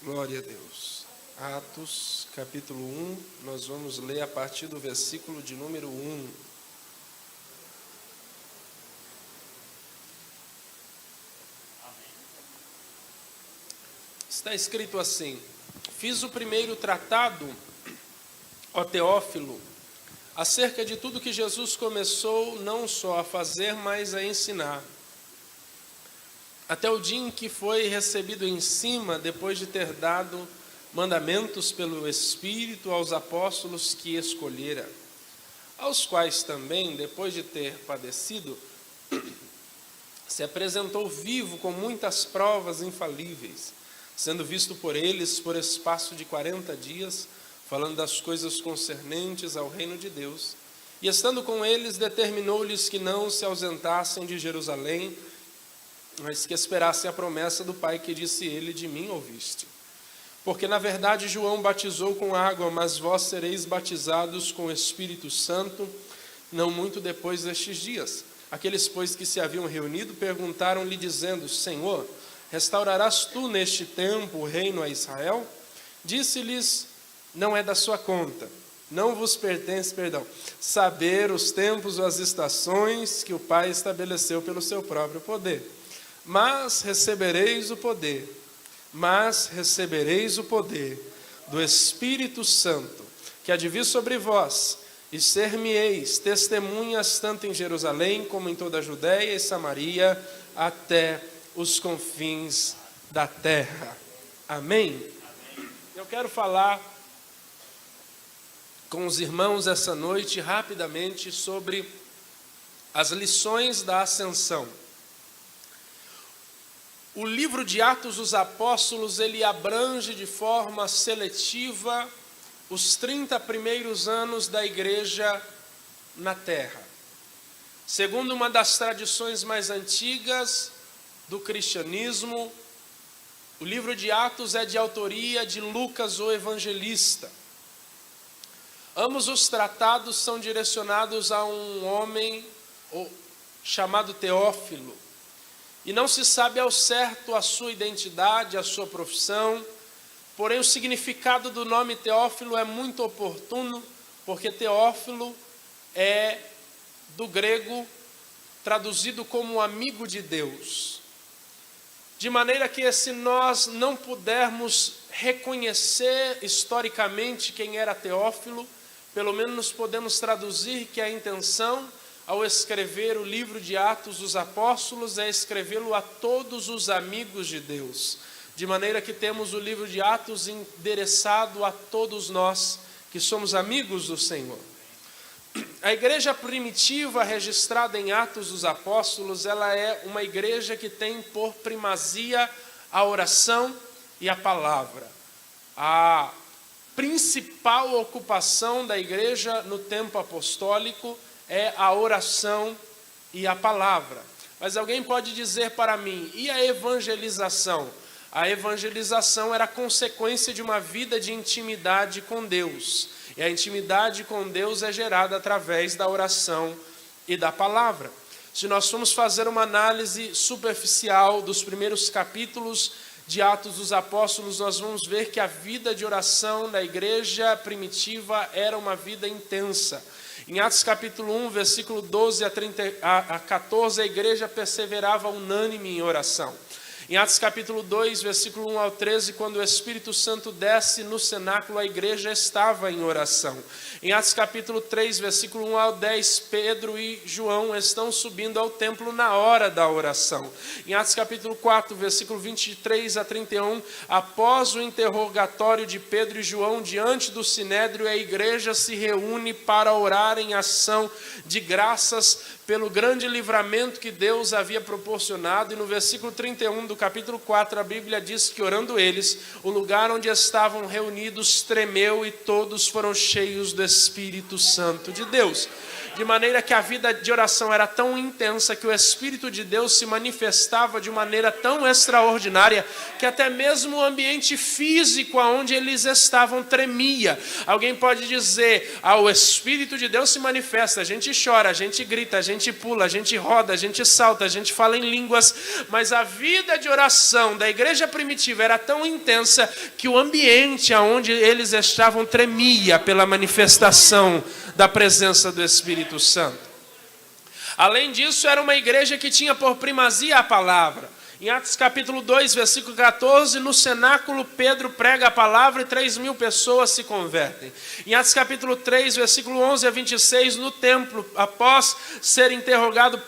Glória a Deus. Atos, capítulo 1, nós vamos ler a partir do versículo de número 1. Está escrito assim: fiz o primeiro tratado, ó Teófilo, acerca de tudo que Jesus começou não só a fazer, mas a ensinar, até o dia em que foi recebido em cima, depois de ter dado mandamentos pelo Espírito aos apóstolos que escolhera, aos quais também, depois de ter padecido, se apresentou vivo com muitas provas infalíveis, sendo visto por eles por espaço de 40 dias, falando das coisas concernentes ao reino de Deus. E estando com eles, determinou-lhes que não se ausentassem de Jerusalém, mas que esperassem a promessa do Pai, que disse ele: de mim ouviste. Porque na verdade João batizou com água, mas vós sereis batizados com o Espírito Santo, não muito depois destes dias. Aqueles, pois, que se haviam reunido, perguntaram-lhe, dizendo: Senhor, restaurarás tu neste tempo o reino a Israel? Disse-lhes: não é da sua conta, não vos pertence, saber os tempos ou as estações que o Pai estabeleceu pelo seu próprio poder. Mas recebereis o poder do Espírito Santo, que há de vir sobre vós, e ser-me-eis testemunhas tanto em Jerusalém como em toda a Judéia e Samaria, até os confins da terra. Amém? Eu quero falar com os irmãos essa noite rapidamente sobre as lições da ascensão. O livro de Atos dos Apóstolos, ele abrange de forma seletiva os 30 primeiros anos da igreja na terra. Segundo uma das tradições mais antigas do cristianismo, o livro de Atos é de autoria de Lucas, o evangelista. Ambos os tratados são direcionados a um homem chamado Teófilo. E não se sabe ao certo a sua identidade, a sua profissão, porém o significado do nome Teófilo é muito oportuno, porque Teófilo é do grego traduzido como amigo de Deus. De maneira que, se nós não pudermos reconhecer historicamente quem era Teófilo, pelo menos podemos traduzir que a intenção ao escrever o livro de Atos dos Apóstolos é escrevê-lo a todos os amigos de Deus, de maneira que temos o livro de Atos endereçado a todos nós que somos amigos do Senhor. A igreja primitiva registrada em Atos dos Apóstolos, ela é uma igreja que tem por primazia a oração e a palavra. A principal ocupação da igreja no tempo apostólico é a oração e a palavra. Mas alguém pode dizer para mim, e a evangelização? A evangelização era consequência de uma vida de intimidade com Deus. E a intimidade com Deus é gerada através da oração e da palavra. Se nós formos fazer uma análise superficial dos primeiros capítulos de Atos dos Apóstolos, nós vamos ver que a vida de oração da igreja primitiva era uma vida intensa. Em Atos capítulo 1, versículo 12 a 14, a igreja perseverava unânime em oração. Em Atos capítulo 2, versículo 1 ao 13, quando o Espírito Santo desce no cenáculo, a igreja estava em oração. Em Atos capítulo 3, versículo 1 ao 10, Pedro e João estão subindo ao templo na hora da oração. Em Atos capítulo 4, versículo 23 a 31, após o interrogatório de Pedro e João diante do sinédrio, a igreja se reúne para orar em ação de graças pelo grande livramento que Deus havia proporcionado. E no versículo 31 do capítulo 4, a Bíblia diz que, orando eles, o lugar onde estavam reunidos tremeu e todos foram cheios do Espírito Santo de Deus. De maneira que a vida de oração era tão intensa que o Espírito de Deus se manifestava de maneira tão extraordinária que até mesmo o ambiente físico onde eles estavam tremia. Alguém pode dizer: o Espírito de Deus se manifesta, a gente chora, a gente grita, a gente gente pula, a gente roda, a gente salta, a gente fala em línguas, mas a vida de oração da igreja primitiva era tão intensa que o ambiente onde eles estavam tremia pela manifestação da presença do Espírito Santo. Além disso, era uma igreja que tinha por primazia a palavra. Em Atos capítulo 2, versículo 14, no cenáculo Pedro prega a palavra e 3.000 pessoas se convertem. Em Atos capítulo 3, versículo 11 a 26, no templo, após ser interrogado,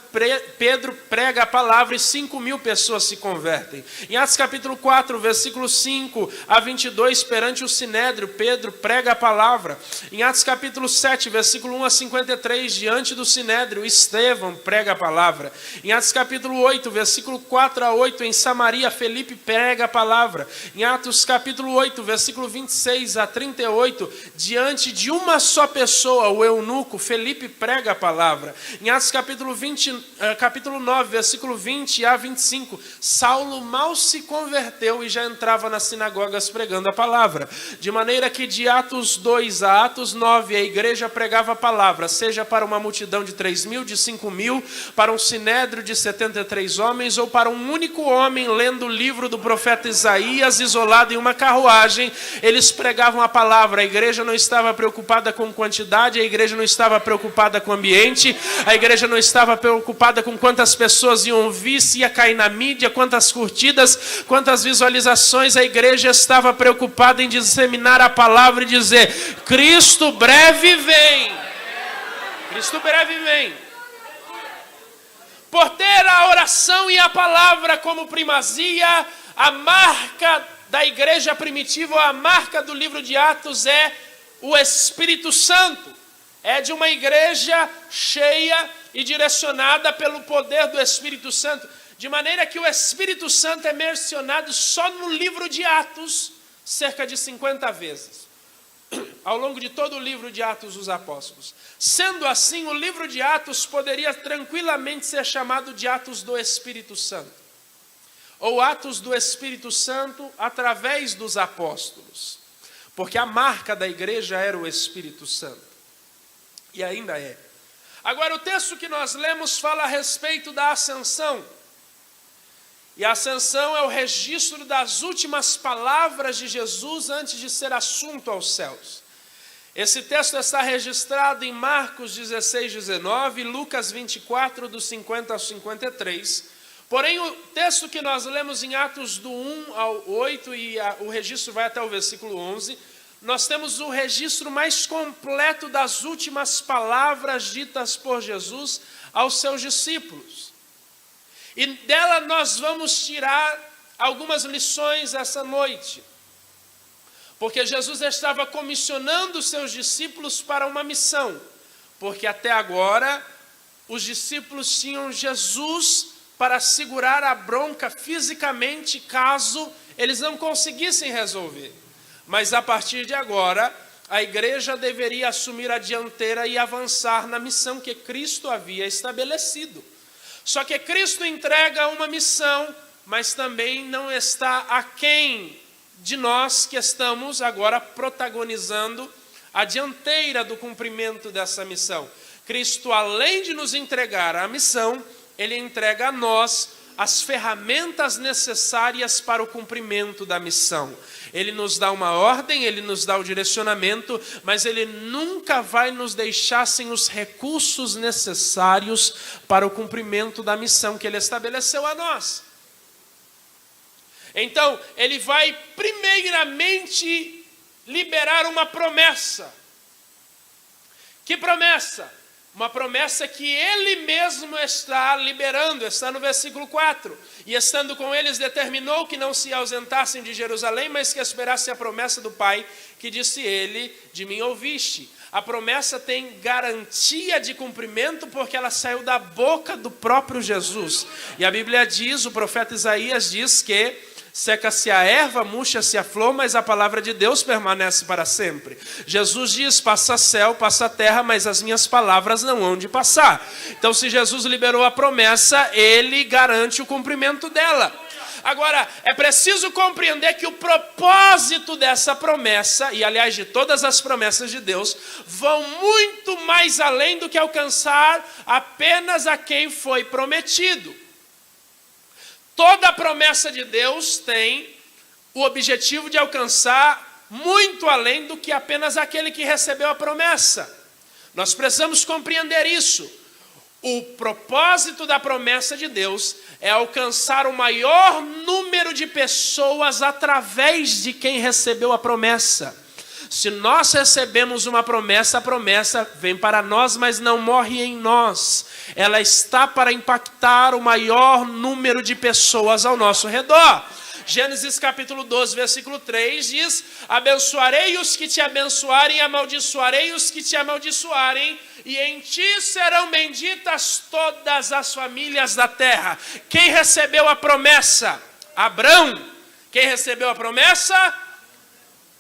Pedro prega a palavra e 5.000 pessoas se convertem. Em Atos capítulo 4, versículo 5 a 22, perante o sinédrio, Pedro prega a palavra. Em Atos capítulo 7, versículo 1 a 53, diante do sinédrio, Estevão prega a palavra. Em Atos capítulo 8, versículo 4 a 8, em Samaria, Felipe prega a palavra. Em Atos capítulo 8, versículo 26 a 38, diante de uma só pessoa, o eunuco, Felipe prega a palavra. Em Atos capítulo 9, versículo 20 a 25, Saulo mal se converteu e já entrava nas sinagogas pregando a palavra. De maneira que de Atos 2 a Atos 9, a igreja pregava a palavra, seja para uma multidão de 3.000, de 5.000, para um sinédrio de 73 homens, ou para um único homem lendo o livro do profeta Isaías, isolado em uma carruagem, eles pregavam a palavra. A igreja não estava preocupada com quantidade, a igreja não estava preocupada com ambiente, a igreja não estava preocupada com quantas pessoas iam ouvir, se ia cair na mídia, quantas curtidas, quantas visualizações. A igreja estava preocupada em disseminar a palavra e dizer: Cristo breve vem. Cristo breve vem. Por ter a oração e a palavra como primazia, a marca da igreja primitiva, a marca do livro de Atos é o Espírito Santo. É de uma igreja cheia e direcionada pelo poder do Espírito Santo. De maneira que o Espírito Santo é mencionado só no livro de Atos cerca de 50 vezes. Ao longo de todo o livro de Atos dos Apóstolos. Sendo assim, o livro de Atos poderia tranquilamente ser chamado de Atos do Espírito Santo. Ou Atos do Espírito Santo através dos apóstolos. Porque a marca da igreja era o Espírito Santo. E ainda é. Agora, o texto que nós lemos fala a respeito da ascensão. E a ascensão é o registro das últimas palavras de Jesus antes de ser assunto aos céus. Esse texto está registrado em Marcos 16, 19, Lucas 24, do 50 ao 53. Porém, o texto que nós lemos em Atos do 1 ao 8, e o registro vai até o versículo 11, nós temos o registro mais completo das últimas palavras ditas por Jesus aos seus discípulos. E dela nós vamos tirar algumas lições essa noite. Porque Jesus estava comissionando os seus discípulos para uma missão. Porque até agora, os discípulos tinham Jesus para segurar a bronca fisicamente, caso eles não conseguissem resolver. Mas a partir de agora, a igreja deveria assumir a dianteira e avançar na missão que Cristo havia estabelecido. Só que Cristo entrega uma missão, mas também não está aquém de nós que estamos agora protagonizando a dianteira do cumprimento dessa missão. Cristo, além de nos entregar a missão, Ele entrega a nós as ferramentas necessárias para o cumprimento da missão. Ele nos dá uma ordem, Ele nos dá o direcionamento, mas Ele nunca vai nos deixar sem os recursos necessários para o cumprimento da missão que Ele estabeleceu a nós. Então, Ele vai primeiramente liberar uma promessa. Que promessa? Uma promessa que Ele mesmo está liberando, está no versículo 4. E estando com eles, determinou que não se ausentassem de Jerusalém, mas que esperassem a promessa do Pai, que disse Ele: de mim ouviste. A promessa tem garantia de cumprimento, porque ela saiu da boca do próprio Jesus. E a Bíblia diz, o profeta Isaías diz que seca-se a erva, murcha-se a flor, mas a palavra de Deus permanece para sempre. Jesus diz: passa céu, passa terra, mas as minhas palavras não hão de passar. Então, se Jesus liberou a promessa, Ele garante o cumprimento dela. Agora, é preciso compreender que o propósito dessa promessa, e aliás de todas as promessas de Deus, vão muito mais além do que alcançar apenas a quem foi prometido. Toda promessa de Deus tem o objetivo de alcançar muito além do que apenas aquele que recebeu a promessa. Nós precisamos compreender isso. O propósito da promessa de Deus é alcançar o maior número de pessoas através de quem recebeu a promessa. Se nós recebemos uma promessa, a promessa vem para nós, mas não morre em nós. Ela está para impactar o maior número de pessoas ao nosso redor. Gênesis capítulo 12, versículo 3 diz: abençoarei os que te abençoarem, amaldiçoarei os que te amaldiçoarem, e em ti serão benditas todas as famílias da terra. Quem recebeu a promessa? Abrão. Quem recebeu a promessa?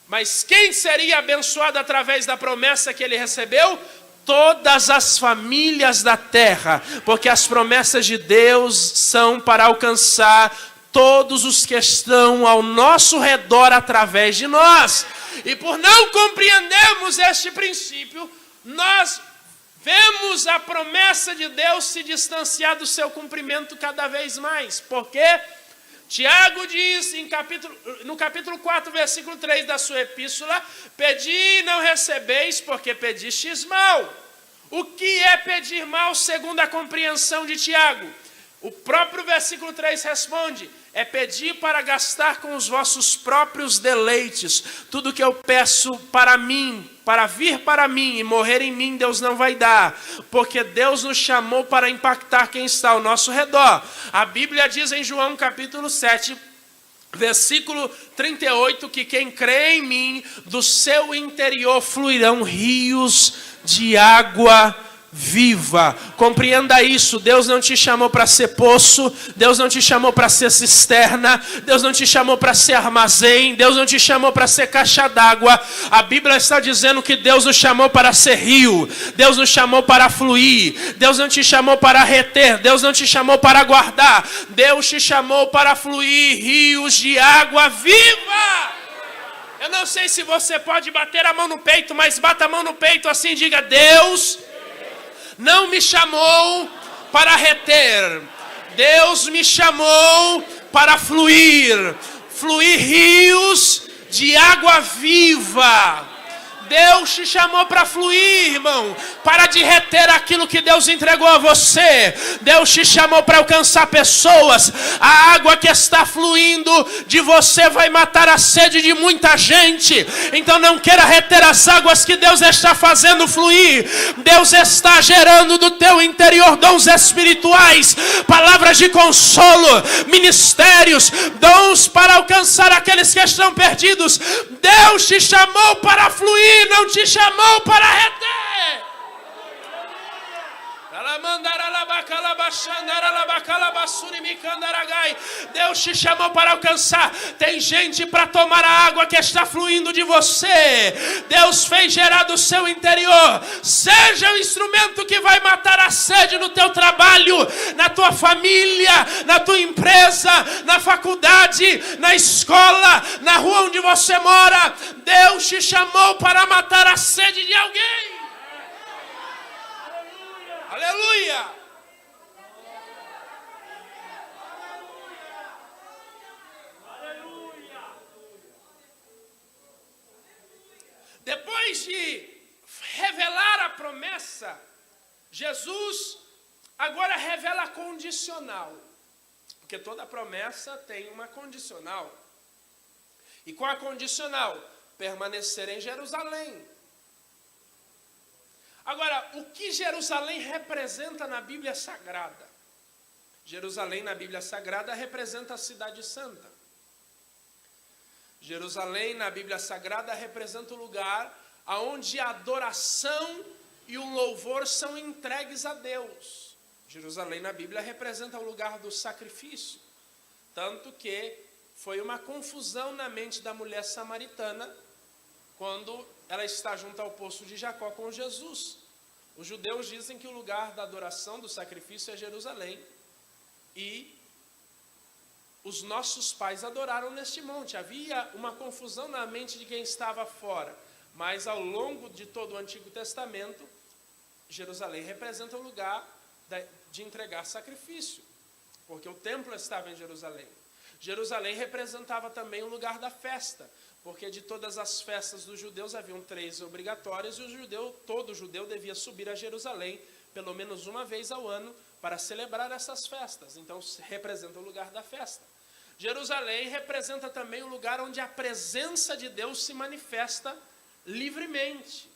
Mas quem seria abençoado através da promessa que ele recebeu? Todas as famílias da terra, porque as promessas de Deus são para alcançar todos os que estão ao nosso redor através de nós. E por não compreendermos este princípio, nós vemos a promessa de Deus se distanciar do seu cumprimento cada vez mais. Por quê? Tiago diz no capítulo 4, versículo 3 da sua epístola: pedi e não recebeis, porque pedistes mal. O que é pedir mal segundo a compreensão de Tiago? O próprio versículo 3 responde: é pedir para gastar com os vossos próprios deleites. Tudo que eu peço para mim, para vir para mim e morrer em mim, Deus não vai dar, porque Deus nos chamou para impactar quem está ao nosso redor. A Bíblia diz em João capítulo 7, versículo 38, que quem crê em mim, do seu interior fluirão rios de água viva. Compreenda isso. Deus não te chamou para ser poço, Deus não te chamou para ser cisterna, Deus não te chamou para ser armazém, Deus não te chamou para ser caixa d'água. A Bíblia está dizendo que Deus nos chamou para ser rio, Deus nos chamou para fluir, Deus não te chamou para reter, Deus não te chamou para guardar, Deus te chamou para fluir rios de água viva. Eu não sei se você pode bater a mão no peito, mas bata a mão no peito assim e diga: Deus não me chamou para reter, Deus me chamou para fluir rios de água viva. Deus te chamou para fluir, irmão. Para de reter aquilo que Deus entregou a você. Deus te chamou para alcançar pessoas. A água que está fluindo de você vai matar a sede de muita gente. Então não queira reter as águas que Deus está fazendo fluir. Deus está gerando do teu interior dons espirituais, palavras de consolo, ministérios, dons para alcançar aqueles que estão perdidos. Deus te chamou para fluir, não te chamou para reter. Deus te chamou para alcançar. Tem gente para tomar a água que está fluindo de você. Deus fez gerar do seu interior. Seja o instrumento que vai matar a sede no teu trabalho, na tua família, na tua empresa, na faculdade, na escola, na rua onde você mora. Deus te chamou para matar a sede de alguém. Aleluia! Depois de revelar a promessa, Jesus agora revela a condicional. Porque toda promessa tem uma condicional. E qual a condicional? Permanecer em Jerusalém. Agora, o que Jerusalém representa na Bíblia Sagrada? Jerusalém na Bíblia Sagrada representa a cidade santa. Jerusalém na Bíblia Sagrada representa o lugar onde a adoração e o louvor são entregues a Deus. Jerusalém na Bíblia representa o lugar do sacrifício. Tanto que foi uma confusão na mente da mulher samaritana quando ela está junto ao poço de Jacó com Jesus. Os judeus dizem que o lugar da adoração, do sacrifício é Jerusalém. E os nossos pais adoraram neste monte. Havia uma confusão na mente de quem estava fora. Mas ao longo de todo o Antigo Testamento, Jerusalém representa o lugar de entregar sacrifício, porque o templo estava em Jerusalém. Jerusalém representava também o lugar da festa, porque de todas as festas dos judeus haviam 3 obrigatórias, e todo judeu devia subir a Jerusalém pelo menos uma vez ao ano para celebrar essas festas. Então representa o lugar da festa. Jerusalém representa também o lugar onde a presença de Deus se manifesta livremente.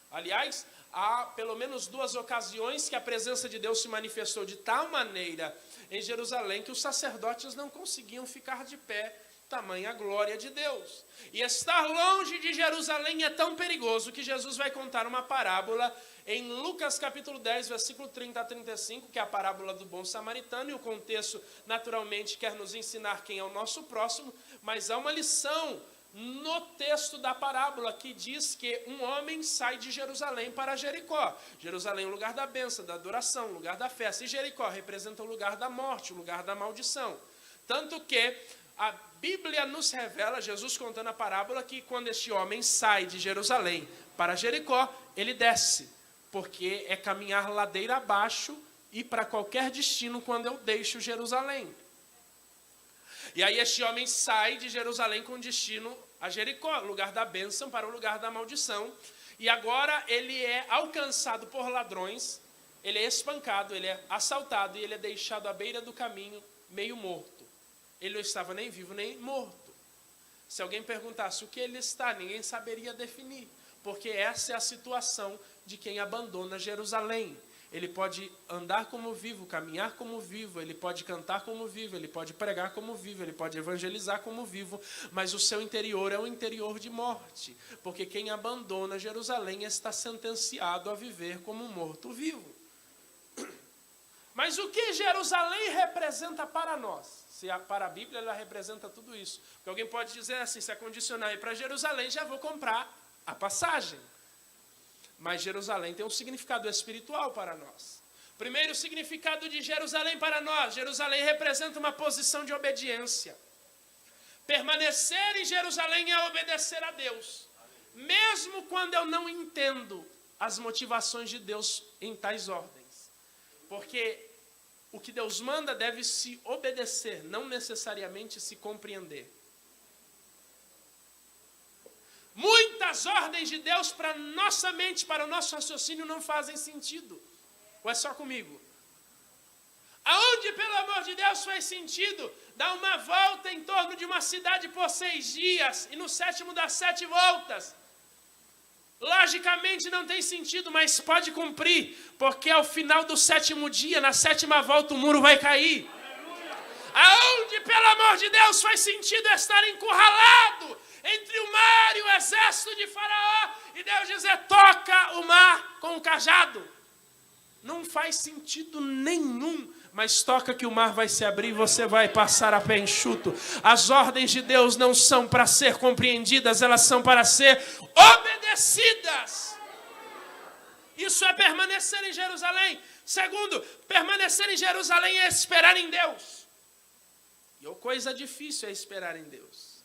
Aliás, há pelo menos 2 ocasiões que a presença de Deus se manifestou de tal maneira em Jerusalém que os sacerdotes não conseguiam ficar de pé, tamanha glória de Deus. E estar longe de Jerusalém é tão perigoso que Jesus vai contar uma parábola em Lucas capítulo 10, versículo 30 a 35, que é a parábola do bom samaritano, e o contexto naturalmente quer nos ensinar quem é o nosso próximo, mas há uma lição no texto da parábola que diz que um homem sai de Jerusalém para Jericó. Jerusalém é o lugar da bênção, da adoração, o lugar da festa, e Jericó representa o lugar da morte, o lugar da maldição. Tanto que a Bíblia nos revela, Jesus contando a parábola, que quando este homem sai de Jerusalém para Jericó, ele desce, porque é caminhar ladeira abaixo e para qualquer destino quando eu deixo Jerusalém. E aí este homem sai de Jerusalém com destino a Jericó, lugar da bênção para o lugar da maldição. E agora ele é alcançado por ladrões, ele é espancado, ele é assaltado e ele é deixado à beira do caminho meio morto. Ele não estava nem vivo nem morto. Se alguém perguntasse o que ele está, ninguém saberia definir, porque essa é a situação de quem abandona Jerusalém. Ele pode andar como vivo, caminhar como vivo, ele pode cantar como vivo, ele pode pregar como vivo, ele pode evangelizar como vivo, mas o seu interior é um interior de morte, porque quem abandona Jerusalém está sentenciado a viver como um morto-vivo. Mas o que Jerusalém representa para nós? Para a Bíblia ela representa tudo isso. Porque alguém pode dizer assim, se acondicionar ir para Jerusalém, já vou comprar a passagem. Mas Jerusalém tem um significado espiritual para nós. Primeiro significado de Jerusalém para nós. Jerusalém representa uma posição de obediência. Permanecer em Jerusalém é obedecer a Deus. Mesmo quando eu não entendo as motivações de Deus em tais ordens. Porque o que Deus manda deve se obedecer, não necessariamente se compreender. Muitas ordens de Deus para nossa mente, para o nosso raciocínio não fazem sentido. Ou é só comigo? Aonde, pelo amor de Deus, faz sentido dar uma volta em torno de uma cidade por 6 dias e no 7º dar 7 voltas? Logicamente não tem sentido, mas pode cumprir, porque ao final do 7º dia, na 7ª volta, o muro vai cair. Aonde, pelo amor de Deus, faz sentido estar encurralado entre o mar e o exército de Faraó, e Deus dizer, toca o mar com o cajado. Não faz sentido nenhum, mas toca que o mar vai se abrir e você vai passar a pé enxuto. As ordens de Deus não são para ser compreendidas, elas são para ser obedecidas. Isso é permanecer em Jerusalém. Segundo, permanecer em Jerusalém é esperar em Deus. E a coisa difícil é esperar em Deus.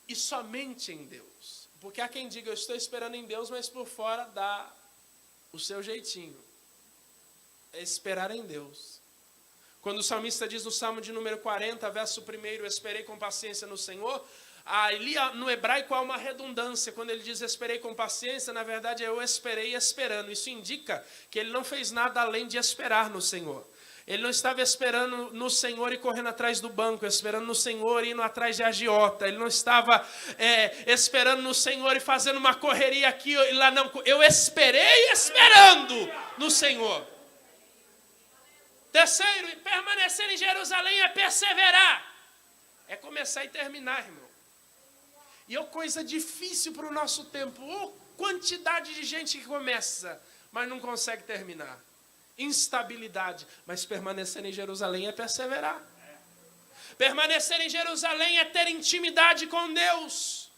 E somente em Deus. Porque há quem diga, eu estou esperando em Deus, mas por fora dá o seu jeitinho. É esperar em Deus. Quando o salmista diz no Salmo de número 40, verso 1, eu esperei com paciência no Senhor, ali no hebraico há uma redundância. Quando ele diz esperei com paciência, na verdade eu esperei esperando. Isso indica que ele não fez nada além de esperar no Senhor. Ele não estava esperando no Senhor e correndo atrás do banco, esperando no Senhor e indo atrás de agiota. Ele não estava esperando no Senhor e fazendo uma correria aqui e lá, não. Eu esperei esperando no Senhor. Terceiro, permanecer em Jerusalém é perseverar. É começar e terminar, irmão. E é coisa difícil para o nosso tempo. Quantidade de gente que começa, mas não consegue terminar. Instabilidade, mas permanecer em Jerusalém é perseverar. Permanecer em Jerusalém é ter intimidade com Deus.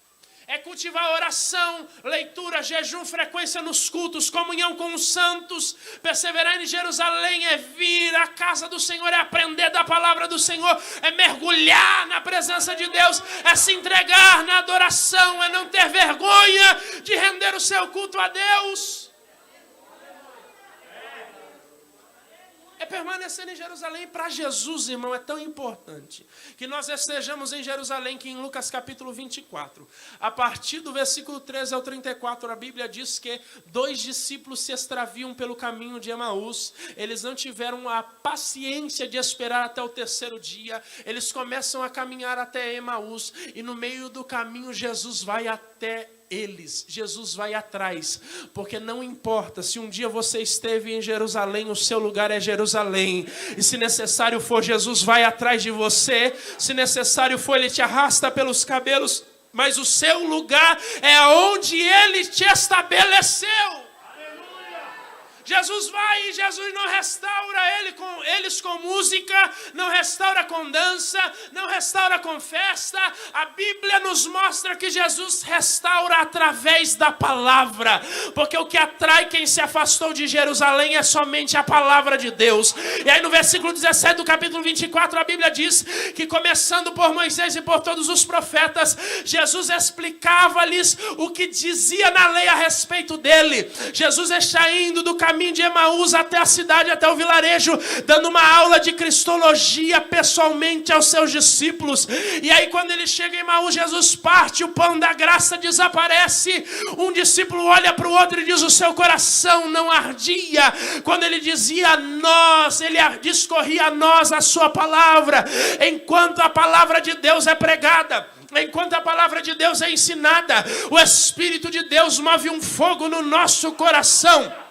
é cultivar a oração, leitura, jejum, frequência nos cultos, comunhão com os santos. Perseverar em Jerusalém é vir à casa do Senhor, é aprender da palavra do Senhor, é mergulhar na presença de Deus, é se entregar na adoração, é não ter vergonha de render o seu culto a Deus. É permanecer em Jerusalém. Para Jesus, irmão, é tão importante que nós estejamos em Jerusalém, que em Lucas capítulo 24, a partir do versículo 13 ao 34, a Bíblia diz que 2 discípulos se extraviam pelo caminho de Emaús. Eles não tiveram a paciência de esperar até o 3º dia. Eles começam a caminhar até Emaús e no meio do caminho Jesus vai até eles, Jesus vai atrás, porque não importa se um dia você esteve em Jerusalém, o seu lugar é Jerusalém, e se necessário for, Jesus vai atrás de você, se necessário for, Ele te arrasta pelos cabelos, mas o seu lugar é onde Ele te estabeleceu. Jesus vai e Jesus não restaura eles com música, não restaura com dança, não restaura com festa. A Bíblia nos mostra que Jesus restaura através da palavra, porque o que atrai quem se afastou de Jerusalém é somente a palavra de Deus. E aí no versículo 17 do capítulo 24, a Bíblia diz que começando por Moisés e por todos os profetas, Jesus explicava-lhes o que dizia na lei a respeito dele. Jesus está indo do caminho de Emaús até a cidade, até o vilarejo, dando uma aula de cristologia pessoalmente aos seus discípulos. E aí quando ele chega em Emaús, Jesus parte, o pão da graça desaparece. Um discípulo olha para o outro e diz: o seu coração não ardia quando ele dizia a nós, ele discorria a nós a sua palavra. Enquanto a palavra de Deus é pregada, enquanto a palavra de Deus é ensinada, o Espírito de Deus move um fogo no nosso coração.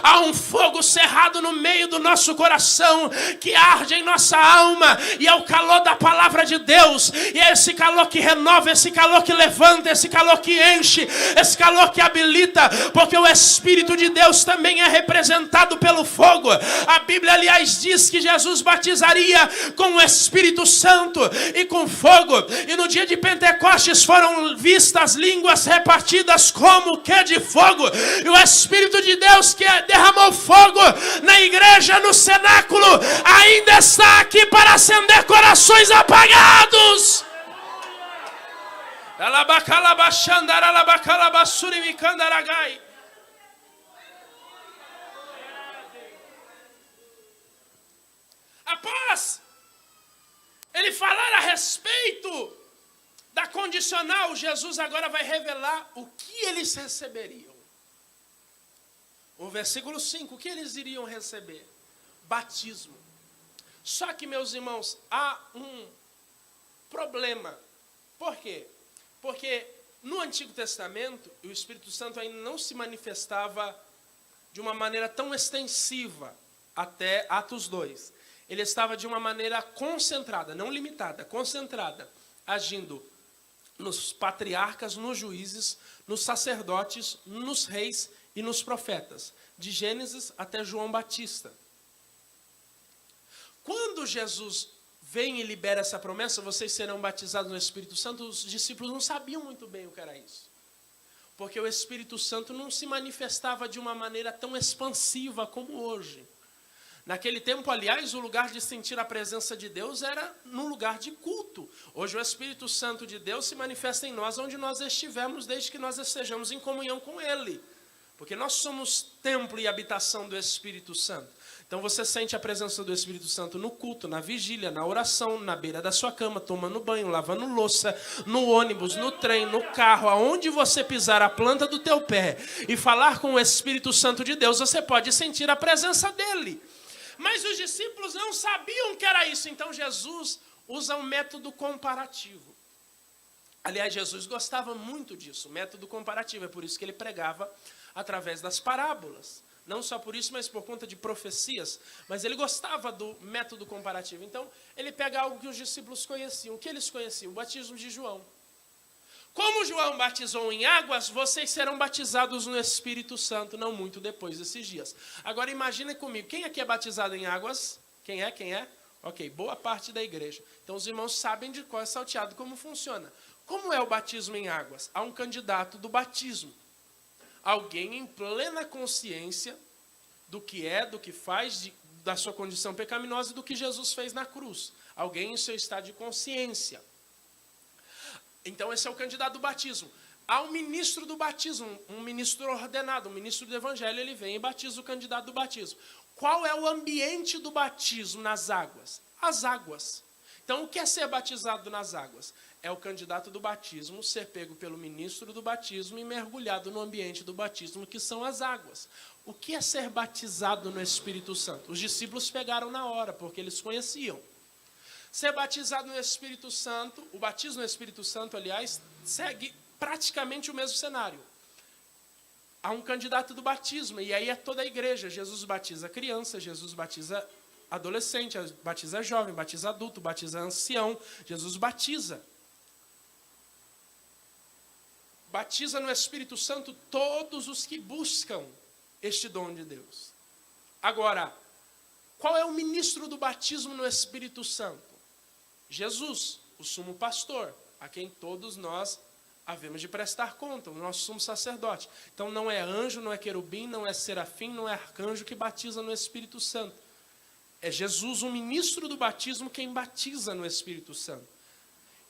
Há um fogo cerrado no meio do nosso coração que arde em nossa alma, e é o calor da palavra de Deus, e é esse calor que renova, esse calor que levanta, esse calor que enche, esse calor que habilita, porque o Espírito de Deus também é representado pelo fogo. A Bíblia, aliás, diz que Jesus batizaria com o Espírito Santo e com fogo, e no dia de Pentecostes foram vistas línguas repartidas como que de fogo, e o Espírito de Deus que derramou fogo na igreja, no cenáculo, ainda está aqui para acender corações apagados. Após ele falar a respeito da condicional, Jesus agora vai revelar o que eles receberiam. O versículo 5, o que eles iriam receber? Batismo. Só que, meus irmãos, há um problema. Por quê? Porque no Antigo Testamento, o Espírito Santo ainda não se manifestava de uma maneira tão extensiva até Atos 2. Ele estava de uma maneira concentrada, não limitada, concentrada, agindo nos patriarcas, nos juízes, nos sacerdotes, nos reis e nos profetas, de Gênesis até João Batista. Quando Jesus vem e libera essa promessa, vocês serão batizados no Espírito Santo, os discípulos não sabiam muito bem o que era isso. Porque o Espírito Santo não se manifestava de uma maneira tão expansiva como hoje. Naquele tempo, aliás, o lugar de sentir a presença de Deus era num lugar de culto. Hoje o Espírito Santo de Deus se manifesta em nós onde nós estivermos, desde que nós estejamos em comunhão com Ele. Porque nós somos templo e habitação do Espírito Santo. Então você sente a presença do Espírito Santo no culto, na vigília, na oração, na beira da sua cama, tomando banho, lavando louça, no ônibus, no trem, no carro, aonde você pisar a planta do teu pé e falar com o Espírito Santo de Deus, você pode sentir a presença dele. Mas os discípulos não sabiam que era isso, então Jesus usa um método comparativo. Aliás, Jesus gostava muito disso, método comparativo, é por isso que ele pregava através das parábolas. Não só por isso, mas por conta de profecias. Mas ele gostava do método comparativo. Então, ele pega algo que os discípulos conheciam. O que eles conheciam? O batismo de João. Como João batizou em águas, vocês serão batizados no Espírito Santo, não muito depois desses dias. Agora, imaginem comigo. Quem aqui é batizado em águas? Quem é? Ok, boa parte da igreja. Então, os irmãos sabem de qual é salteado, como funciona. Como é o batismo em águas? Há um candidato do batismo. Alguém em plena consciência do que é, do que faz, da sua condição pecaminosa e do que Jesus fez na cruz. Alguém em seu estado de consciência. Então esse é o candidato do batismo. Há um ministro do batismo, um ministro ordenado, um ministro do evangelho, ele vem e batiza o candidato do batismo. Qual é o ambiente do batismo nas águas? As águas. Então o que é ser batizado nas águas? É o candidato do batismo ser pego pelo ministro do batismo e mergulhado no ambiente do batismo, que são as águas. O que é ser batizado no Espírito Santo? Os discípulos pegaram na hora, porque eles conheciam. Ser batizado no Espírito Santo, o batismo no Espírito Santo, aliás, segue praticamente o mesmo cenário. Há um candidato do batismo, e aí é toda a igreja. Jesus batiza criança, Jesus batiza adolescente, batiza jovem, batiza adulto, batiza ancião. Jesus batiza. Batiza no Espírito Santo todos os que buscam este dom de Deus. Agora, qual é o ministro do batismo no Espírito Santo? Jesus, o sumo pastor, a quem todos nós havemos de prestar conta, o nosso sumo sacerdote. Então não é anjo, não é querubim, não é serafim, não é arcanjo que batiza no Espírito Santo. É Jesus, o ministro do batismo, quem batiza no Espírito Santo.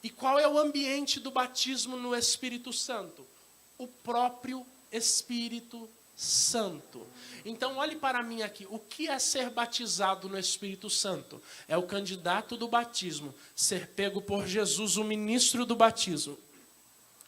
E qual é o ambiente do batismo no Espírito Santo? O próprio Espírito Santo. Então olhe para mim aqui, o que é ser batizado no Espírito Santo? É o candidato do batismo ser pego por Jesus, o ministro do batismo,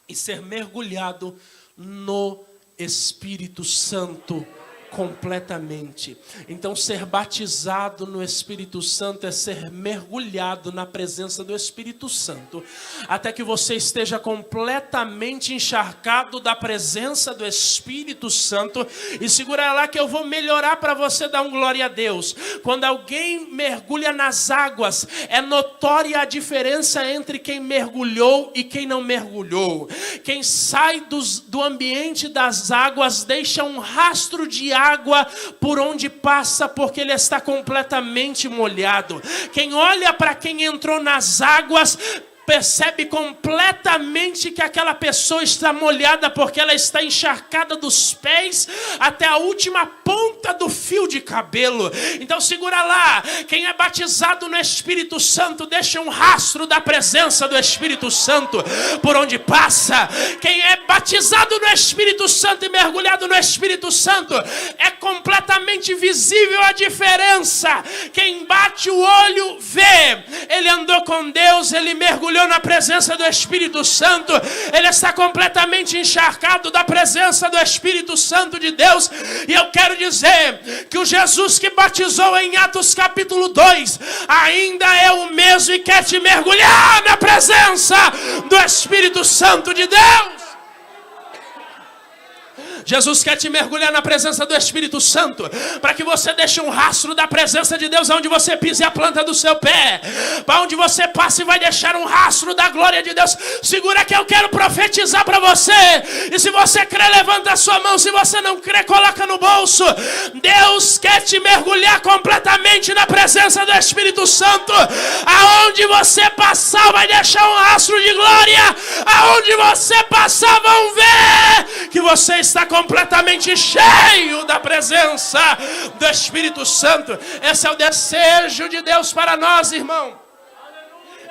e ser mergulhado no Espírito Santo completamente. Então ser batizado no Espírito Santo é ser mergulhado na presença do Espírito Santo, até que você esteja completamente encharcado da presença do Espírito Santo. E segura lá que eu vou melhorar para você dar um glória a Deus. Quando alguém mergulha nas águas, é notória a diferença entre quem mergulhou e quem não mergulhou. Quem sai do ambiente das águas deixa um rastro de água por onde passa, porque ele está completamente molhado. Quem olha para quem entrou nas águas percebe completamente que aquela pessoa está molhada, porque ela está encharcada dos pés até a última ponta do fio de cabelo. Então segura lá, quem é batizado no Espírito Santo deixa um rastro da presença do Espírito Santo por onde passa. Quem é batizado no Espírito Santo e mergulhado no Espírito Santo, é completamente visível a diferença. Quem bate o olho vê, ele andou com Deus, ele mergulhou na presença do Espírito Santo, ele está completamente encharcado da presença do Espírito Santo de Deus. E eu quero dizer que o Jesus que batizou em Atos capítulo 2 ainda é o mesmo e quer te mergulhar na presença do Espírito Santo de Deus. Jesus quer te mergulhar na presença do Espírito Santo, para que você deixe um rastro da presença de Deus onde você pise a planta do seu pé, para onde você passe e vai deixar um rastro da glória de Deus. Segura que eu quero profetizar para você, e se você crê, levanta a sua mão, se você não crê, coloca no bolso. Deus quer te mergulhar completamente na presença do Espírito Santo. Aonde você passar vai deixar um rastro de glória, aonde você passar vão ver que você está completamente cheio da presença do Espírito Santo. Esse é o desejo de Deus para nós, irmão.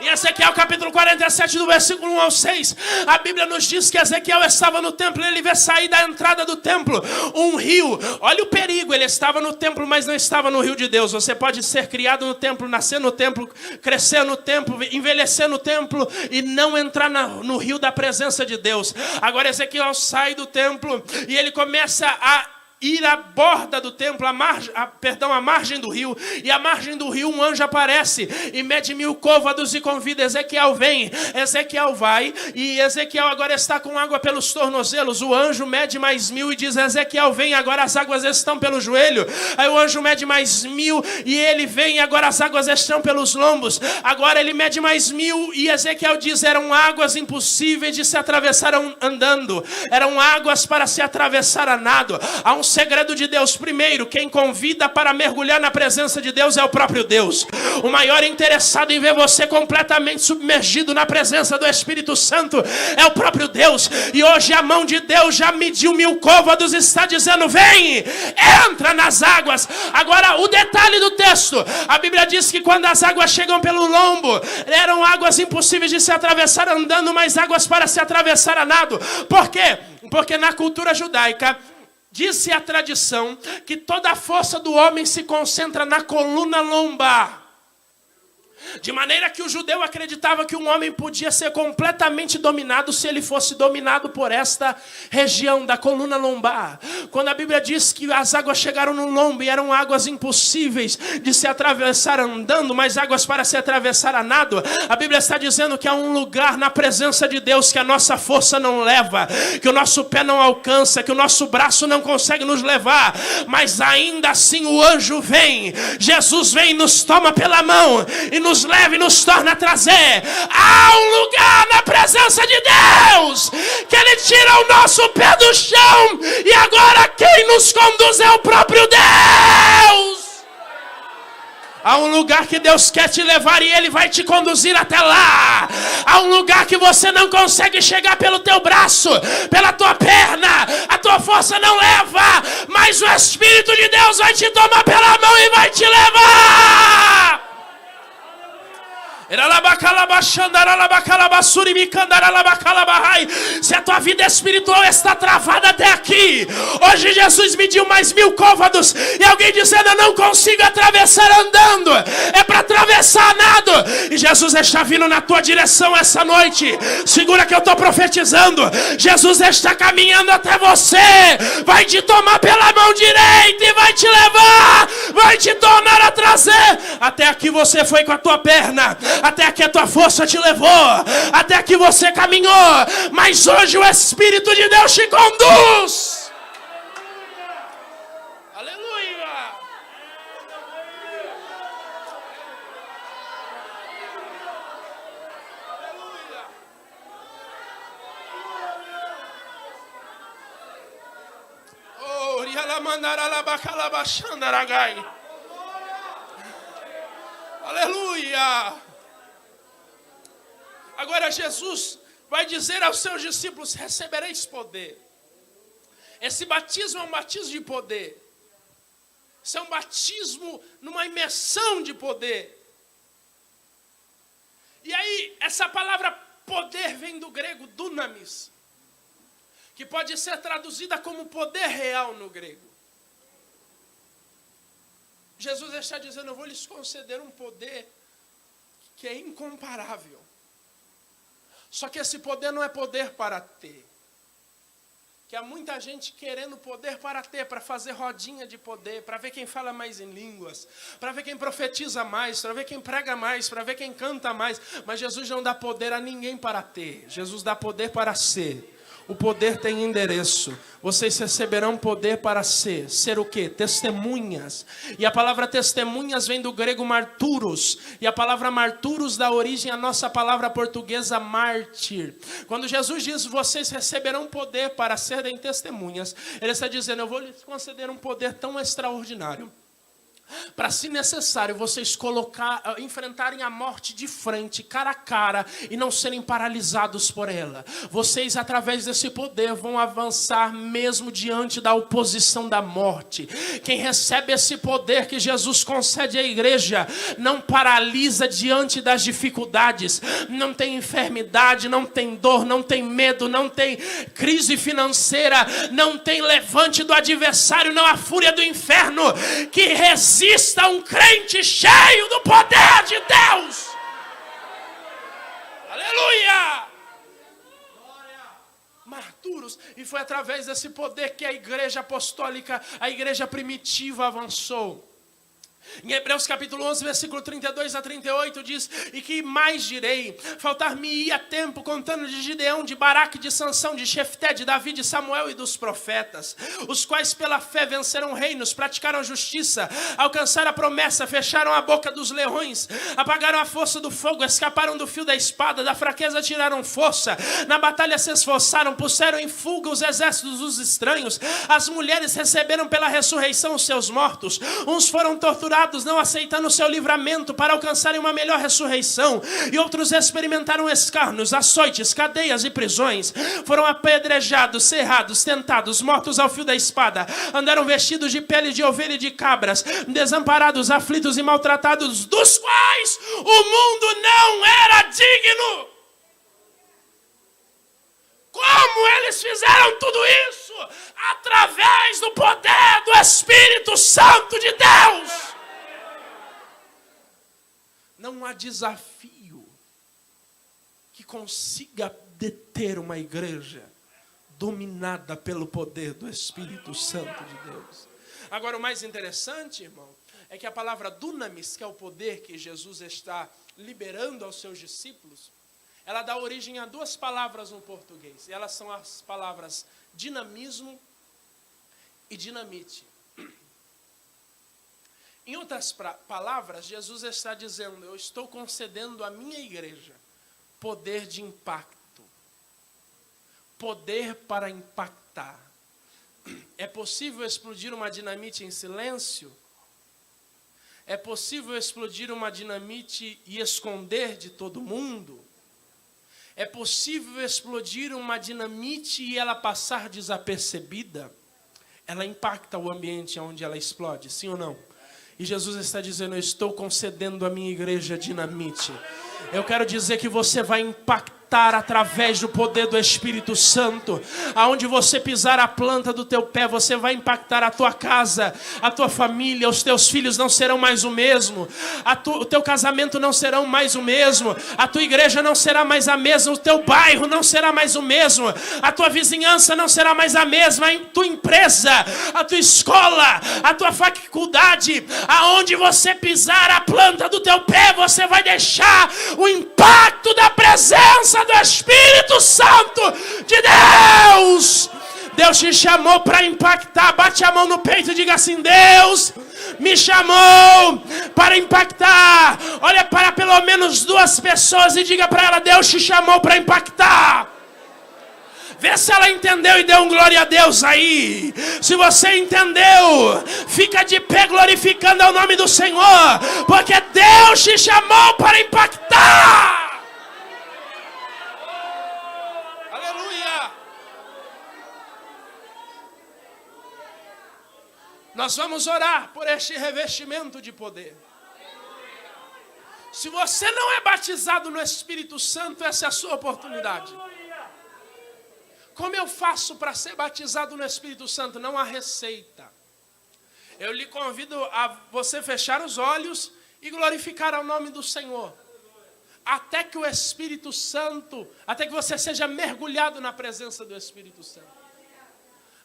Em Ezequiel capítulo 47, do versículo 1 ao 6, a Bíblia nos diz que Ezequiel estava no templo, e ele vê sair da entrada do templo um rio. Olha o perigo, ele estava no templo, mas não estava no rio de Deus. Você pode ser criado no templo, nascer no templo, crescer no templo, envelhecer no templo e não entrar no rio da presença de Deus. Agora Ezequiel sai do templo e ele começa a ir à borda do templo, à margem do rio. E à margem do rio um anjo aparece e mede 1000 côvados e convida Ezequiel, vem. Ezequiel vai, e Ezequiel agora está com água pelos tornozelos. O anjo mede mais 1000 e diz, Ezequiel, vem, agora as águas estão pelo joelho. Aí o anjo mede mais 1000 e ele vem, e agora as águas estão pelos lombos. Agora ele mede mais 1000 e Ezequiel diz, eram águas impossíveis de se atravessar andando, eram águas para se atravessar a nado. Há um segredo de Deus? Primeiro, quem convida para mergulhar na presença de Deus é o próprio Deus. O maior interessado em ver você completamente submergido na presença do Espírito Santo é o próprio Deus. E hoje a mão de Deus já mediu 1000 côvados e está dizendo: vem, entra nas águas. Agora o detalhe do texto, a Bíblia diz que quando as águas chegam pelo lombo, eram águas impossíveis de se atravessar andando, mas águas para se atravessar a nado. Por quê? Porque na cultura judaica, disse a tradição que toda a força do homem se concentra na coluna lombar. De maneira que o judeu acreditava que um homem podia ser completamente dominado se ele fosse dominado por esta região da coluna lombar. Quando a Bíblia diz que as águas chegaram no lombo e eram águas impossíveis de se atravessar andando, mas águas para se atravessar a nado, a Bíblia está dizendo que há um lugar na presença de Deus que a nossa força não leva, que o nosso pé não alcança, que o nosso braço não consegue nos levar, mas ainda assim o anjo vem, Jesus vem e nos toma pela mão e nos leva e nos torna a trazer. Há um lugar na presença de Deus que Ele tira o nosso pé do chão e agora quem nos conduz é o próprio Deus. Há um lugar que Deus quer te levar e Ele vai te conduzir até lá. Há um lugar que você não consegue chegar pelo teu braço, pela tua perna, a tua força não leva, mas o Espírito de Deus vai te tomar pela mão e vai te levar. Se a tua vida espiritual está travada até aqui, hoje Jesus mediu mais 1000 côvados e alguém dizendo: eu não consigo atravessar andando, é para atravessar nado, e Jesus está vindo na tua direção essa noite. Segura que eu estou profetizando. Jesus está caminhando até você, vai te tomar pela mão direita e vai te levar, vai te tornar a trazer. Até aqui você foi com a tua perna, até aqui a tua força te levou, até aqui você caminhou, mas hoje o Espírito de Deus te conduz. Aleluia! Oh, aleluia! Agora Jesus vai dizer aos seus discípulos: recebereis poder. Esse batismo é um batismo de poder. Isso é um batismo numa imersão de poder. E aí, essa palavra poder vem do grego dunamis, que pode ser traduzida como poder real no grego. Jesus está dizendo: eu vou lhes conceder um poder que é incomparável. Só que esse poder não é poder para ter. Que há muita gente querendo poder para ter, para fazer rodinha de poder, para ver quem fala mais em línguas, para ver quem profetiza mais, para ver quem prega mais, para ver quem canta mais. Mas Jesus não dá poder a ninguém para ter. Jesus dá poder para ser. O poder tem endereço. Vocês receberão poder para ser. Ser o quê? Testemunhas. E a palavra testemunhas vem do grego marturos. E a palavra marturos dá origem à nossa palavra portuguesa mártir. Quando Jesus diz: vocês receberão poder para serem testemunhas, Ele está dizendo: eu vou lhes conceder um poder tão extraordinário, para, se necessário, vocês enfrentarem a morte de frente, cara a cara, e não serem paralisados por ela. Vocês, através desse poder, vão avançar mesmo diante da oposição da morte. Quem recebe esse poder que Jesus concede à igreja, não paralisa diante das dificuldades, não tem enfermidade, não tem dor, não tem medo, não tem crise financeira, não tem levante do adversário, não há fúria do inferno que resista um crente cheio do poder de Deus. Aleluia! Marturos. E foi através desse poder que a igreja apostólica, a igreja primitiva avançou. Em Hebreus capítulo 11, versículo 32 a 38 diz: e que mais direi? Faltar-me-ia tempo contando de Gideão, de Baraque, de Sansão, de Jefté, de Davi, de Samuel e dos profetas, os quais pela fé venceram reinos, praticaram a justiça, alcançaram a promessa, fecharam a boca dos leões, apagaram a força do fogo, escaparam do fio da espada, da fraqueza tiraram força, na batalha se esforçaram, puseram em fuga os exércitos dos estranhos, as mulheres receberam pela ressurreição os seus mortos, uns foram torturados, não aceitando o seu livramento para alcançarem uma melhor ressurreição, e outros experimentaram escárnios, açoites, cadeias e prisões, foram apedrejados, serrados, tentados, mortos ao fio da espada, andaram vestidos de pele de ovelha e de cabras, desamparados, aflitos e maltratados, dos quais o mundo não era digno. Como eles fizeram tudo isso? Através do poder do Espírito Santo de Deus. Não há desafio que consiga deter uma igreja dominada pelo poder do Espírito Santo de Deus. Agora, o mais interessante, irmão, é que a palavra dunamis, que é o poder que Jesus está liberando aos seus discípulos, ela dá origem a duas palavras no português. E elas são as palavras dinamismo e dinamite. Em outras palavras, Jesus está dizendo: eu estou concedendo à minha igreja poder de impacto, poder para impactar. É possível explodir uma dinamite em silêncio? É possível explodir uma dinamite e esconder de todo mundo? É possível explodir uma dinamite e ela passar desapercebida? Ela impacta o ambiente onde ela explode, sim ou não? E Jesus está dizendo: eu estou concedendo à minha igreja dinamite. Eu quero dizer que você vai impactar através do poder do Espírito Santo. Aonde você pisar a planta do teu pé, você vai impactar a tua casa, a tua família, os teus filhos não serão mais o mesmo, o teu casamento não será mais o mesmo, a tua igreja não será mais a mesma, o teu bairro não será mais o mesmo, a tua vizinhança não será mais a mesma, a tua empresa, a tua escola, a tua faculdade, aonde você pisar a planta do teu pé, você vai deixar o impacto da presença do Espírito Santo de Deus. Deus te chamou para impactar. Bate a mão no peito e diga assim: Deus me chamou para impactar. Olha para pelo menos duas pessoas e diga para ela: Deus te chamou para impactar. Vê se ela entendeu e dê um glória a Deus aí. Se você entendeu, fica de pé glorificando o nome do Senhor, porque Deus te chamou para impactar. Aleluia. Nós vamos orar por este revestimento de poder. Se você não é batizado no Espírito Santo, essa é a sua oportunidade. Como eu faço para ser batizado no Espírito Santo? Não há receita. Eu lhe convido a você fechar os olhos e glorificar ao nome do Senhor. Até que o Espírito Santo, até que você seja mergulhado na presença do Espírito Santo.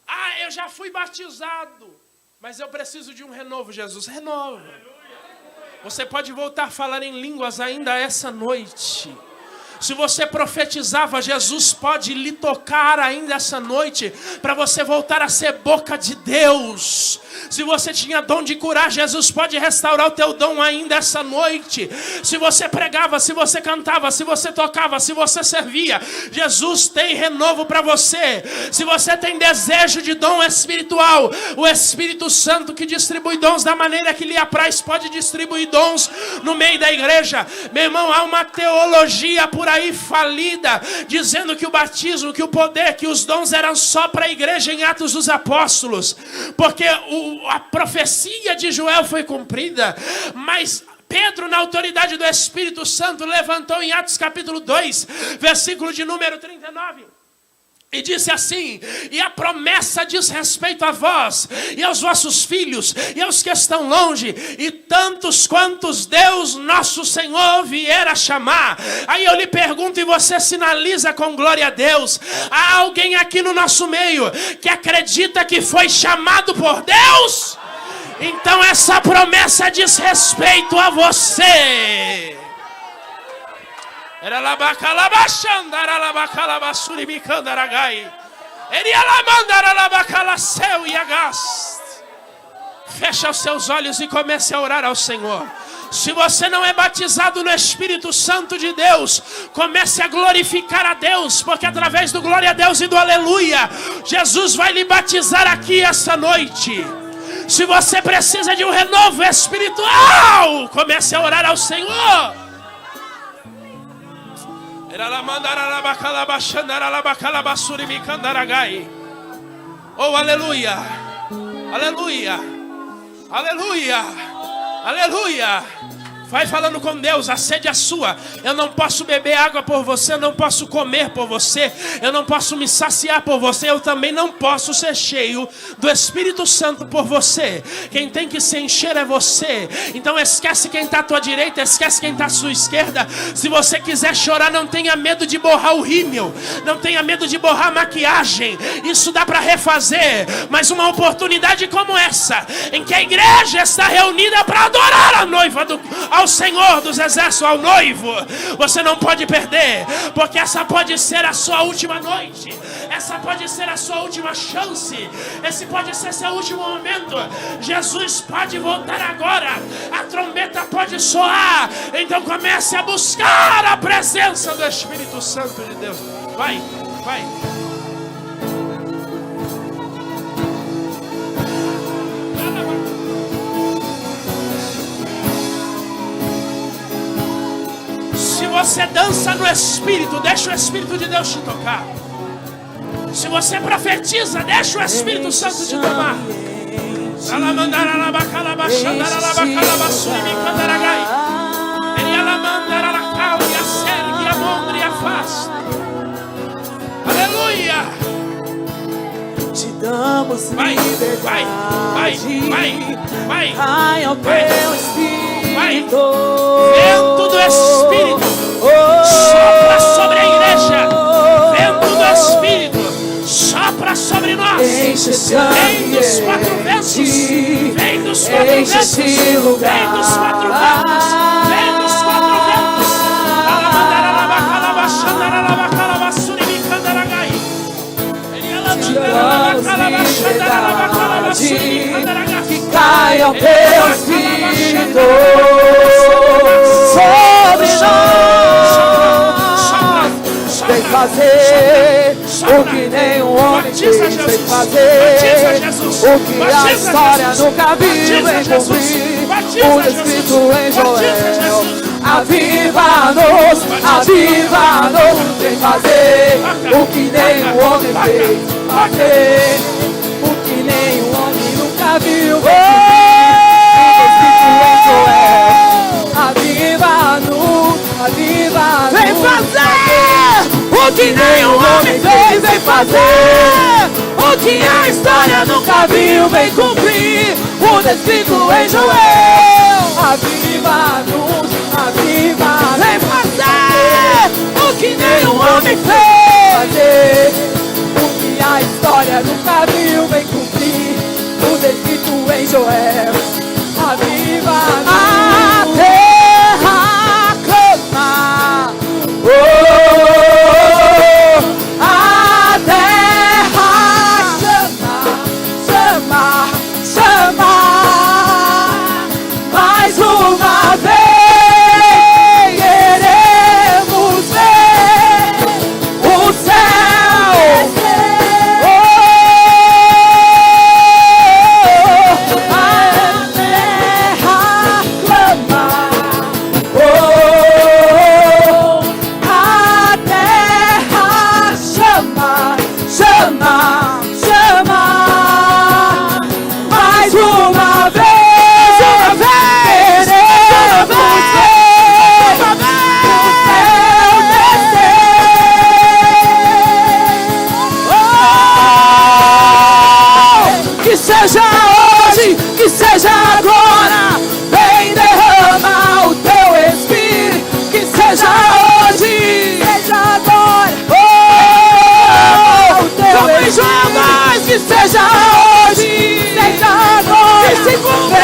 Ah, eu já fui batizado, mas eu preciso de um renovo. Jesus, renova. Você pode voltar a falar em línguas ainda essa noite. Se você profetizava, Jesus pode lhe tocar ainda essa noite, para você voltar a ser boca de Deus. Se você tinha dom de curar, Jesus pode restaurar o teu dom ainda essa noite. Se você pregava, se você cantava, se você tocava, se você servia, Jesus tem renovo para você. Se você tem desejo de dom espiritual, o Espírito Santo, que distribui dons da maneira que lhe apraz, pode distribuir dons no meio da igreja. Meu irmão, há uma teologia por aí falida, dizendo que o batismo, que o poder, que os dons eram só para a igreja em Atos dos Apóstolos, porque a profecia de Joel foi cumprida. Mas Pedro, na autoridade do Espírito Santo, levantou em Atos capítulo 2, versículo de número 39, e disse assim: e a promessa diz respeito a vós, e aos vossos filhos, e aos que estão longe, e tantos quantos Deus nosso Senhor vier a chamar. Aí eu lhe pergunto, e você sinaliza com glória a Deus: há alguém aqui no nosso meio que acredita que foi chamado por Deus? Então essa promessa diz respeito a você. Fecha os seus olhos e comece a orar ao Senhor. Se você não é batizado no Espírito Santo de Deus, comece a glorificar a Deus, porque através do glória a Deus e do aleluia, Jesus vai lhe batizar aqui essa noite. Se você precisa de um renovo espiritual, comece a orar ao Senhor. Oh, aleluia, aleluia, aleluia, aleluia. Vai falando com Deus, a sede é sua. Eu não posso beber água por você, eu não posso comer por você, eu não posso me saciar por você, eu também não posso ser cheio do Espírito Santo por você. Quem tem que se encher é você. Então esquece quem está à tua direita, esquece quem está à sua esquerda. Se você quiser chorar, não tenha medo de borrar o rímel, não tenha medo de borrar a maquiagem. Isso dá para refazer. Mas uma oportunidade como essa, em que a igreja está reunida para adorar a noiva ao Senhor dos Exércitos, ao noivo, você não pode perder, porque essa pode ser a sua última noite, essa pode ser a sua última chance, esse pode ser seu último momento. Jesus pode voltar agora, a trombeta pode soar. Então comece a buscar a presença do Espírito Santo de Deus. Vai, vai. Se você dança no Espírito, deixa o Espírito de Deus te tocar. Se você profetiza, deixa o Espírito Santo te tomar. Aleluia. Te damos liberdade. Vai. Ai, ao teu Espírito. Vento do Espírito sopra sobre a igreja. Vento do Espírito sopra sobre nós. Vem dos quatro ventos. Vem dos quatro ventos. Vem dos quatro ventos. Vem dos quatro ventos. Que caia o teu Espírito sobre nós. Vem fazer o que nenhum homem fez. Vem fazer o que a história nunca viu. Vem cumprir o descrito em Joel. Aviva-nos, aviva-nos. Vem fazer o que nenhum homem fez. Fazer o que nenhum homem nunca viu. Aviva-nos, aviva-nos. Vem fazer o que nenhum homem fez. Vem fazer o que a história nunca viu. Vem cumprir o descrito em Joel. Aviva-nos, aviva-nos. Vem fazer o que nenhum homem fez. Fazer o que a história nunca viu. Vem cumprir o descrito em Joel. Aviva-nos. A terra clama. A terra chama, chama, chama. Mais uma vez queremos ver o céu. A terra clama. A terra chama, chama, chama. Mais uma vez. Que seja hoje, que seja agora, vem derrama o teu Espírito. Que seja hoje, seja agora, o teu Espírito. Que seja hoje, seja agora, que se cumpra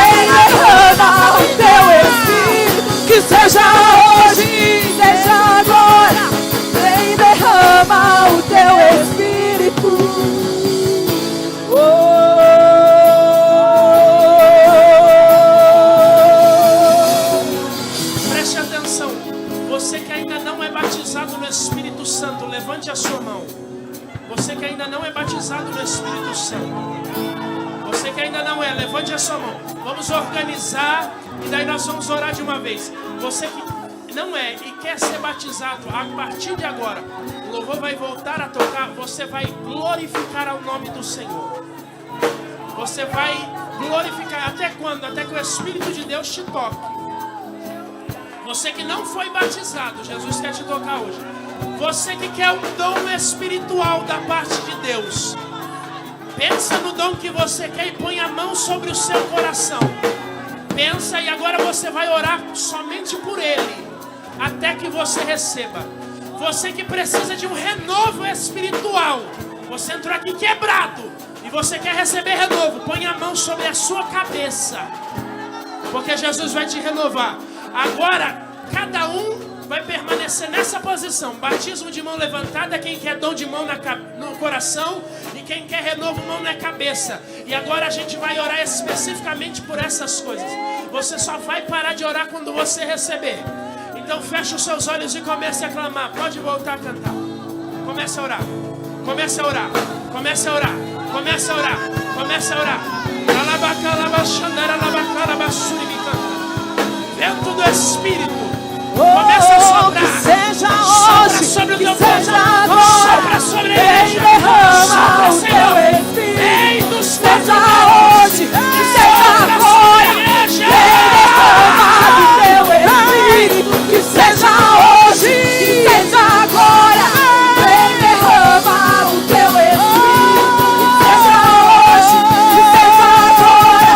não é, levante a sua mão. Vamos organizar e daí nós vamos orar de uma vez. Você que não é e quer ser batizado, a partir de agora, o louvor vai voltar a tocar, você vai glorificar ao nome do Senhor. Você vai glorificar até quando? Até que o Espírito de Deus te toque. Você que não foi batizado, Jesus quer te tocar hoje. Você que quer um dom espiritual da parte de Deus, pensa no dom que você quer e põe a mão sobre o seu coração. Pensa e agora você vai orar somente por ele, até que você receba. Você que precisa de um renovo espiritual, você entrou aqui quebrado e você quer receber renovo, põe a mão sobre a sua cabeça, porque Jesus vai te renovar. Agora, cada um vai permanecer nessa posição. Batismo de mão levantada, quem quer dom de mão no coração, e quem quer renovo, mão na cabeça. E agora a gente vai orar especificamente por essas coisas. Você só vai parar de orar quando você receber. Então feche os seus olhos e comece a clamar. Pode voltar a cantar. Comece a orar. Comece a orar. Comece a orar. Comece a orar. Comece a orar. Vento do Espírito, começa a soprar. Que seja Sopra hoje, sobre o que teu seja povo. agora. Sopra sobre a Vem, igreja. derrama Sopra, o Senhor. teu Espírito. Vem dos Seja quatro hoje, ventos. que seja Sopra sobre a agora. igreja. Vem, derrama o teu Espírito. Que seja hoje, que seja agora. Vem, derrama o teu Espírito. Que seja hoje, que seja agora.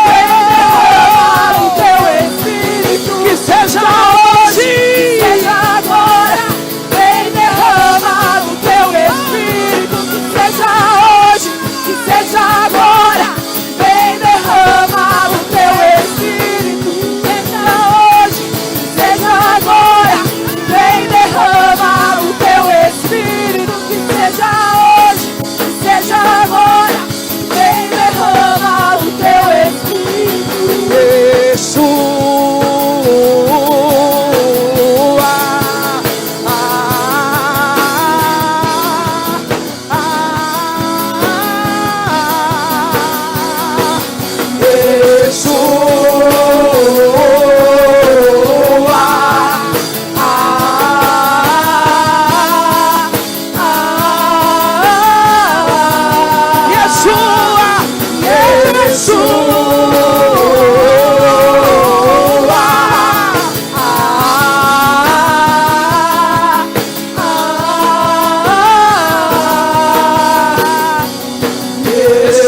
Vem, derrama o teu Espírito. Que seja hoje, que seja agora. Vem, derrama o teu Espírito. Que seja hoje, que seja agora. Vem, derrama o teu Espírito. Seja hoje, seja agora. Vem, derrama o teu Espírito. Que seja hoje, que seja agora. Vem, derrama o teu Espírito. Yeshua.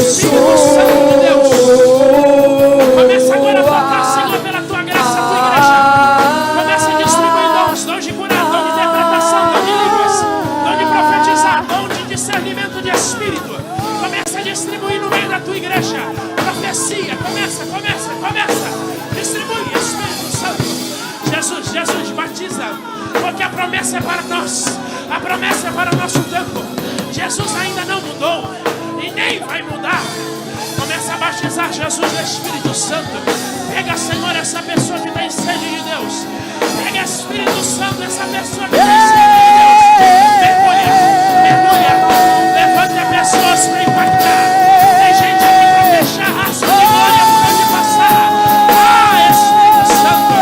Espírito Santo de Deus, começa agora a tocar, Senhor, pela tua graça, a tua igreja. Começa a distribuir dons de curar, dom de interpretação, dom de línguas, dom de profetizar, dom de discernimento de espírito. Começa a distribuir no meio da tua igreja. Profecia, começa. Distribui, Espírito Santo. Jesus, batiza, porque a promessa é para nós. A promessa é para o nosso tempo. Jesus ainda não mudou e nem vai mudar. Começa a batizar Jesus do Espírito Santo. Pega, Senhor, essa pessoa que tem sede de Deus. Pega, Espírito Santo, essa pessoa que tem sede de Deus. Mergulha. Levanta pessoas para impactar. Tem gente aqui para fechar rastro de glória por onde passar. Ah, Espírito Santo.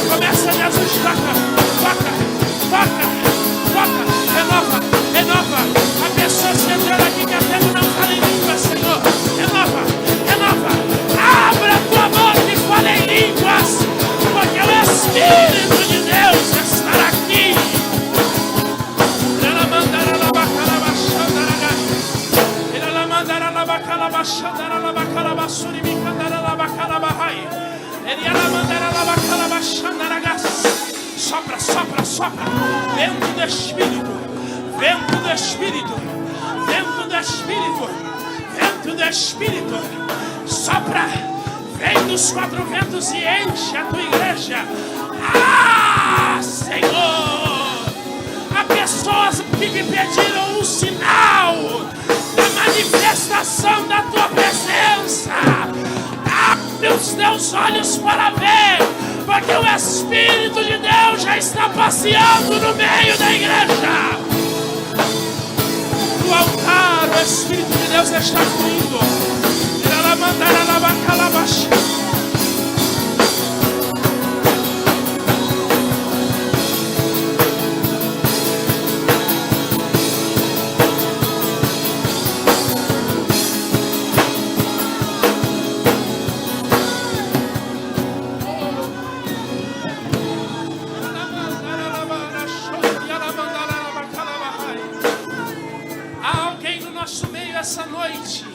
Começa, Jesus, toca, renova. A pessoa se entrando aqui que até não fala em língua, Senhor. Renova. Abra tua boca e fala em línguas, porque o Espírito de Deus estará aqui. Sopra. Vento do Espírito. Sopra. Vem dos quatro ventos e enche a tua igreja. Ah, Senhor. Há pessoas que me pediram um sinal da manifestação da tua presença. Abre os teus olhos para ver Porque o Espírito de Deus já está passeando no meio da igreja. No altar, o Espírito de Deus está fluindo. Há alguém no nosso meio essa noite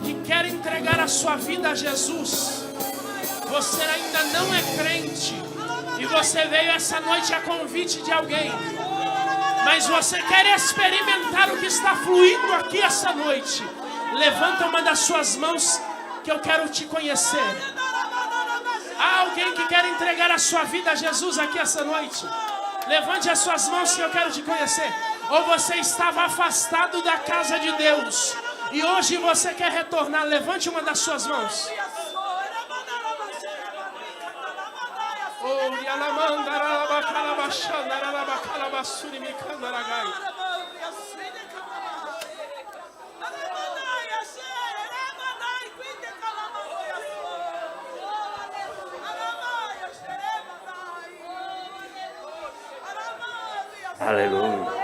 que quer entregar a sua vida a Jesus. Você ainda não é crente e você veio essa noite a convite de alguém, mas você quer experimentar o que está fluindo aqui essa noite. Levanta uma das suas mãos que eu quero te conhecer. Há alguém que quer entregar a sua vida a Jesus aqui essa noite? Levante as suas mãos que eu quero te conhecer. Ou você estava afastado da casa de Deus e hoje você quer retornar? Levante uma das suas mãos. Aleluia.